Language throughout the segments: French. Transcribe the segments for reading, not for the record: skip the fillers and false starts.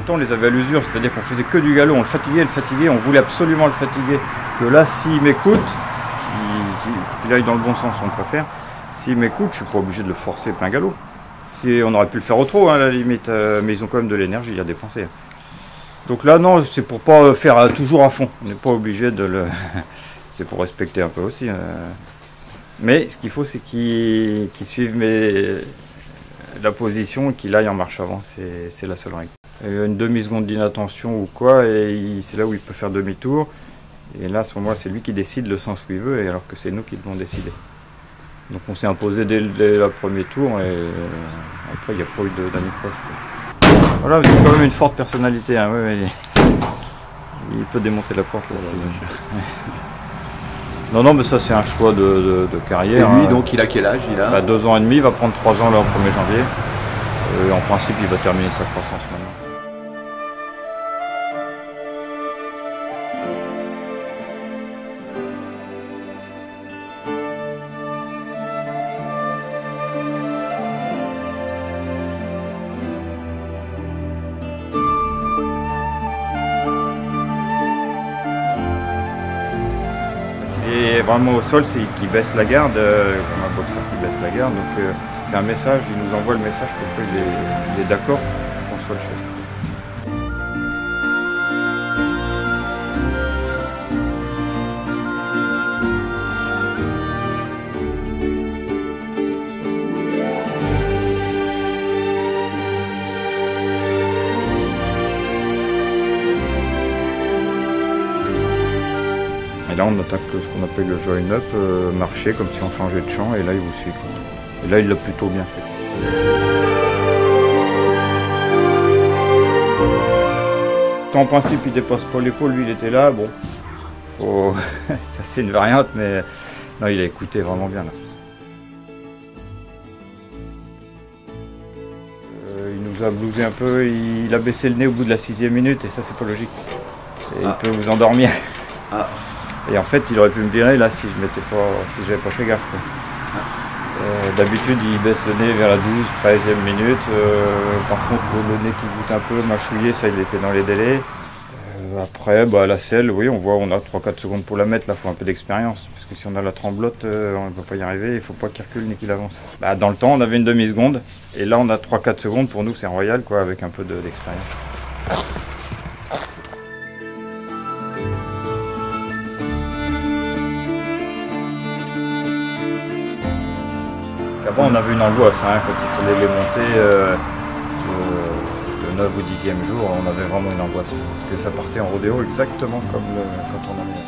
longtemps on les avait à l'usure, c'est-à-dire qu'on faisait que du galop, on le fatiguait, on voulait absolument le fatiguer. Que là, s'il m'écoute, il faut qu'il aille dans le bon sens, on préfère. S'il m'écoute, je suis pas obligé de le forcer plein galop. Si, on aurait pu le faire au trot, hein, à la limite, mais ils ont quand même de l'énergie à dépenser. Donc là, non, c'est pour pas faire toujours à fond. On n'est pas obligé de le... c'est pour respecter un peu aussi. Mais ce qu'il faut, c'est qu'ils suivent la position et qu'il aille en marche avant. C'est la seule règle. Une demi-seconde d'inattention ou quoi, et c'est là où il peut faire demi-tour. Et là, à ce moment-là, c'est lui qui décide le sens où il veut, et alors que c'est nous qui devons décider. Donc on s'est imposé dès le premier tour, et après, il n'y a pas eu d'anicroche. Voilà, c'est quand même une forte personnalité. Hein, ouais, il peut démonter la porte. Là, non, mais ça, c'est un choix de carrière. Et lui, donc, il a quel âge? Il a 2 ans et demi, il va prendre 3 ans là, au 1er janvier. En principe, il va terminer sa croissance maintenant. Et vraiment au sol, c'est qu'il baisse la garde, comme un boxeur qui baisse la garde. Donc c'est un message, il nous envoie le message qu'il est d'accord qu'on soit le chef. Et là on attaque ce qu'on appelle le join up, marcher comme si on changeait de champ, et là il vous suit. Et là il l'a plutôt bien fait. En principe il dépasse pas l'épaule, lui il était là, bon, ça c'est une variante, mais non, il a écouté vraiment bien là. Il nous a blousé un peu, il a baissé le nez au bout de la 6e minute, et ça c'est pas logique. Et il peut vous endormir. Et en fait, il aurait pu me virer là si j'avais pas fait gaffe. D'habitude, il baisse le nez vers la 12, 13e minute. Par contre, le nez qui goûte un peu, mâchouillé, ça, il était dans les délais. Après, la selle, oui, on voit, on a 3-4 secondes pour la mettre. Là, il faut un peu d'expérience. Parce que si on a la tremblote, on ne va pas y arriver. Il ne faut pas qu'il recule ni qu'il avance. Dans le temps, on avait une demi-seconde. Et là, on a 3-4 secondes. Pour nous, c'est royal, quoi, avec un peu d'expérience. Avant on avait une angoisse, hein, quand il fallait les monter le 9 ou 10e jour, on avait vraiment une angoisse, parce que ça partait en rodéo exactement comme quand on avait ça.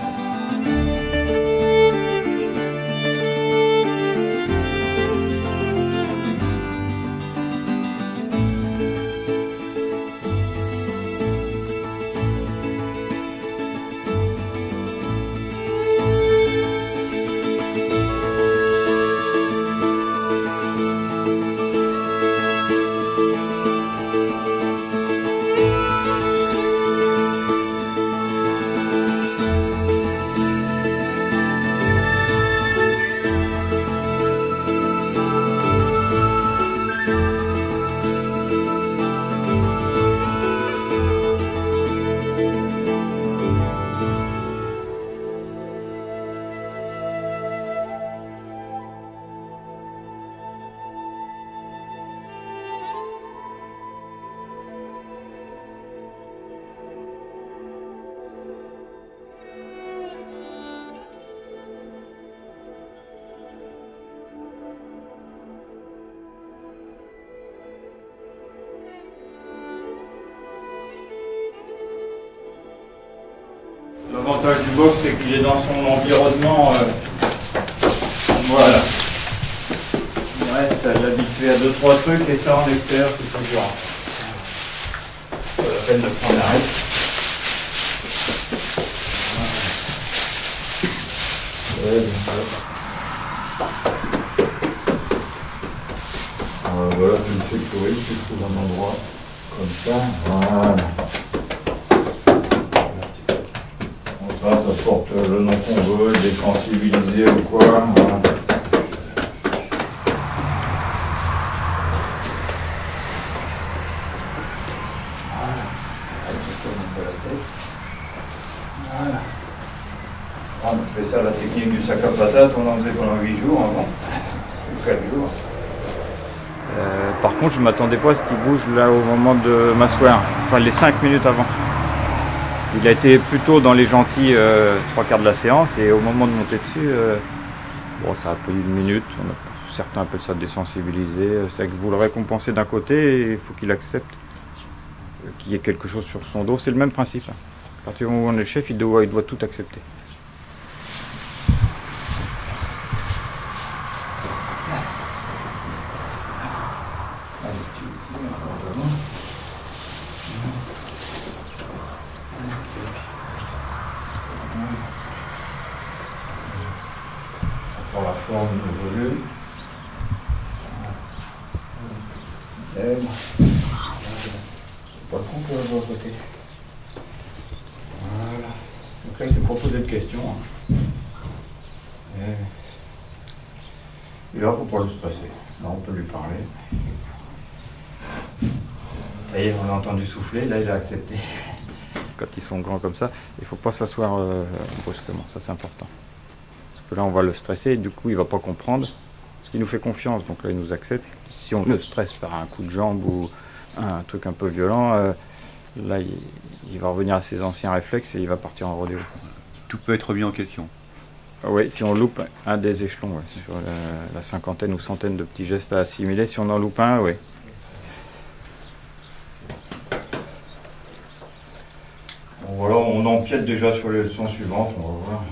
L'avantage du box, c'est qu'il est dans son environnement. Voilà. Il reste à l'habituer à 2-3 trucs, et ça en extérieur, c'est plus dur. Pas la peine de prendre la reste. Voilà, je me suis trouvé, je trouve un endroit comme ça. Voilà. Ça porte le nom qu'on veut, désensibilisé ou quoi. Voilà. On fait ça, la technique du sac à patates, on en faisait pendant 8 jours avant, ou 4 jours. Par contre, je ne m'attendais pas à ce qu'il bouge là au moment de m'asseoir, enfin les 5 minutes avant. Parce qu'il a été plutôt dans les gentils 3/4 de la séance, et au moment de monter dessus, bon, ça a pris 1 minute. Certains appellent ça désensibiliser. C'est que vous le récompensez d'un côté et il faut qu'il accepte qu'il y ait quelque chose sur son dos. C'est le même principe. À partir du moment où on est le chef, il doit tout accepter. Pour la forme, le volume. Pas trop que de l'autre côté. Voilà. Donc là, il s'est proposé de questions. Et là, il ne faut pas le stresser. Là, on peut lui parler. Ça y est, on a entendu souffler. Là, il a accepté. Quand ils sont grands comme ça, il ne faut pas s'asseoir brusquement. Ça, c'est important. Parce que là, on va le stresser. Et du coup, il ne va pas comprendre. Parce qu'il nous fait confiance. Donc là, il nous accepte. Si on le stresse par un coup de jambe ou un truc un peu violent, là il va revenir à ses anciens réflexes et il va partir en rodéo. Tout peut être remis en question. Oui, si on loupe un des échelons, ouais, sur la cinquantaine ou centaine de petits gestes à assimiler, si on en loupe un, oui. Bon, voilà, on empiète déjà sur les leçons suivantes, on va voir.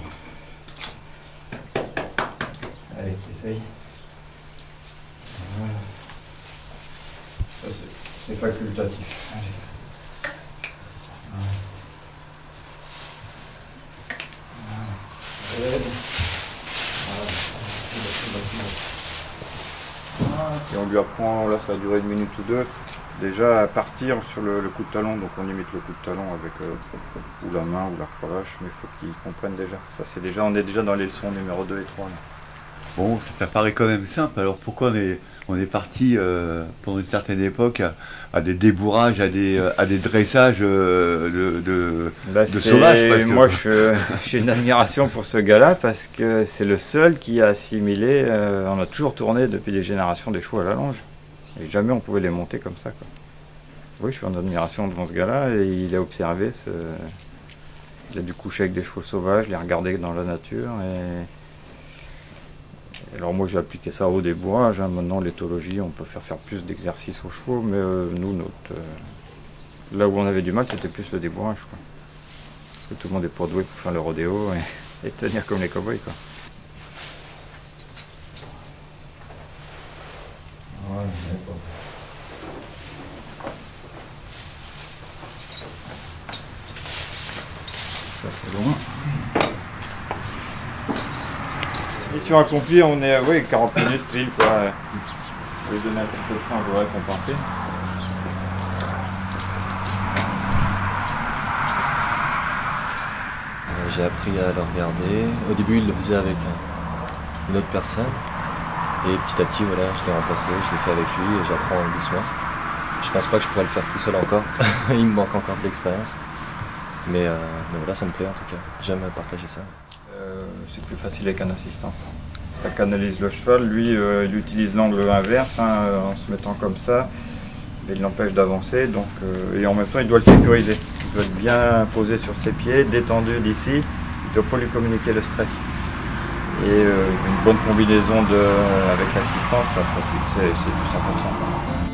Allez, essaye. Voilà. C'est facultatif. Allez. Et on lui apprend, là ça a duré 1 minute ou 2, déjà à partir sur le coup de talon. Donc on imite le coup de talon avec ou la main ou la relâche, mais il faut qu'ils comprennent déjà. Ça c'est déjà, on est déjà dans les leçons numéro 2 et 3 là. Bon, ça paraît quand même simple. Alors pourquoi on est parti pour une certaine époque à des débourrages, à des dressages de sauvages parce que... Moi j'ai une admiration pour ce gars-là parce que c'est le seul qui a assimilé, on a toujours tourné depuis des générations des chevaux à la longe. Et jamais on pouvait les monter comme ça, quoi. Oui, je suis en admiration devant ce gars-là et il a observé, il a dû coucher avec des chevaux sauvages, les regarder dans la nature et... Alors moi j'ai appliqué ça au débourrage, hein. Maintenant l'éthologie on peut faire plus d'exercices aux chevaux, mais nous là où on avait du mal c'était plus le débourrage, quoi. Parce que tout le monde est pas doué pour faire le rodéo et tenir comme les cow-boys, quoi. Voilà, d'accord. Ça c'est loin. Mission accomplie, on est à 40 minutes pile, quoi. Je vais donner un petit peu de temps, je vais récompenser. J'ai appris à le regarder. Au début, il le faisait avec une autre personne. Et petit à petit, voilà, je l'ai remplacé, je l'ai fait avec lui et j'apprends doucement. Je pense pas que je pourrais le faire tout seul encore. Il me manque encore de l'expérience. Mais voilà, ça me plaît en tout cas. J'aime partager ça. C'est plus facile avec un assistant. Ça canalise le cheval, lui il utilise l'angle inverse, hein, en se mettant comme ça, mais il l'empêche d'avancer, donc et en même temps il doit le sécuriser. Il doit être bien posé sur ses pieds, détendu d'ici, il ne doit pas lui communiquer le stress. Et une bonne combinaison avec l'assistance, ça facilite, c'est tout 100%.